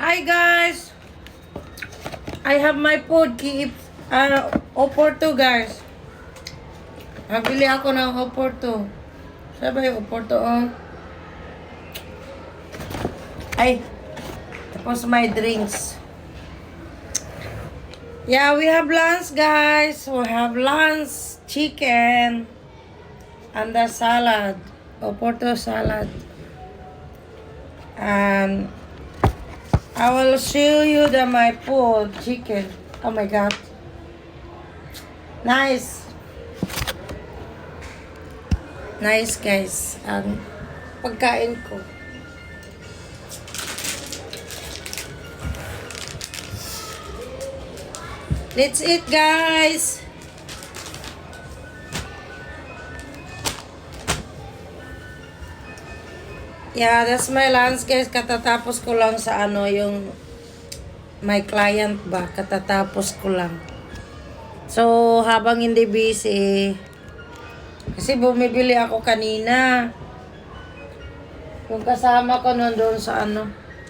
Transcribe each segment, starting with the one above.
Hi guys! I have my food. Keep Oporto guys. Nabili ako ng Oporto. Sabi yung Oporto oh. Ay. Tapos my drinks. Yeah, we have lunch guys. We have lunch. Chicken. And the salad. Oporto salad. And I will show you my food. Chicken. Oh my god. Nice. Nice guys. Ang pagkain ko. Let's eat guys. Yeah, that's my lunch guys. Katatapos ko lang sa yung my client ba. Katatapos ko lang. So, habang hindi busy, kasi bumibili ako kanina. Yung kasama ko doon sa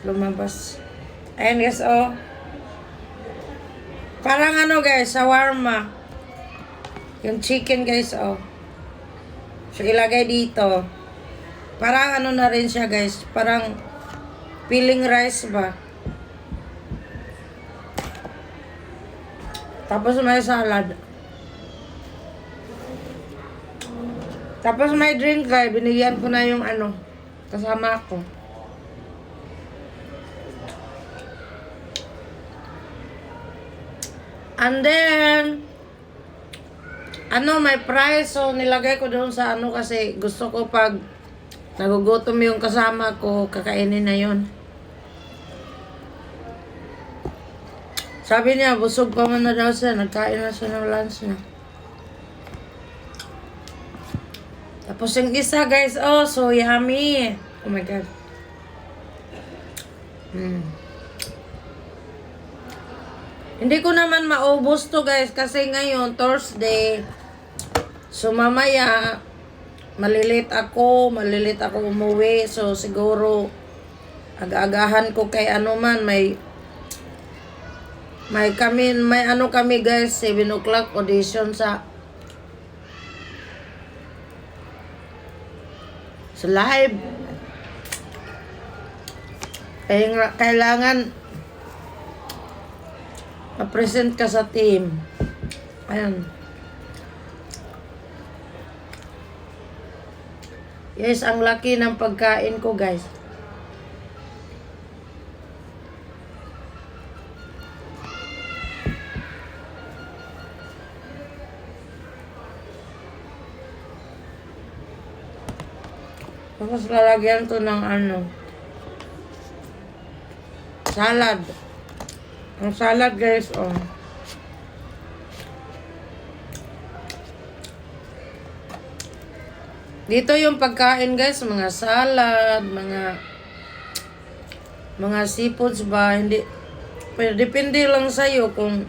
lumabas. Ayan guys, oh. Parang guys, shawarma. Yung chicken guys, oh. So, ilagay dito. Parang na rin siya guys. Parang filling rice ba. Tapos may salad. Tapos may drink guys. Binigyan ko na yung kasama ko. And then may price. So nilagay ko doon sa kasi gusto ko pag nagugutom yung kasama ko, kakainin na yon. Sabi niya, busog pa man na daw siya. Nagkain na siya ng lunch na. Tapos yung isa guys, oh, so yummy. Oh my god. Hindi ko naman maubos to guys kasi ngayon, Thursday. So mamaya, malilit ako umuwi. So siguro, aga-agahan ko kay kami guys, 7 o'clock audition sa live. Kailangan ma-present ka sa team. Ayan. Yes, ang laki ng pagkain ko guys. Tapos lalagyan to ng salad. Ang salad guys, oh. Dito yung pagkain guys, mga salad, mga seafoods ba, hindi, depende lang sa'yo kung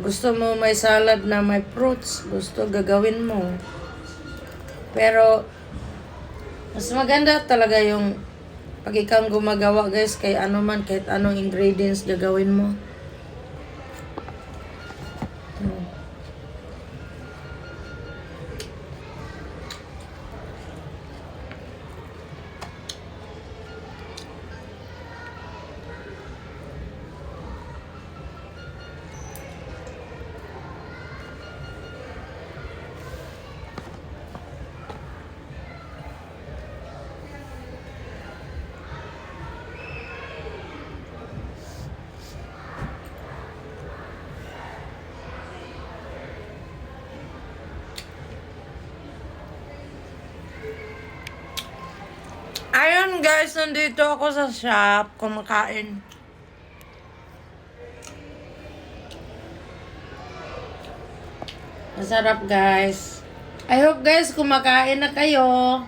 gusto mo may salad na may fruits, gusto gagawin mo. Pero, mas maganda talaga yung pag ikaw gumagawa guys, kay kahit anong ingredients gagawin mo. Ayun guys, nandito ako sa shop, kumakain. Masarap guys. I hope guys, kumakain na kayo.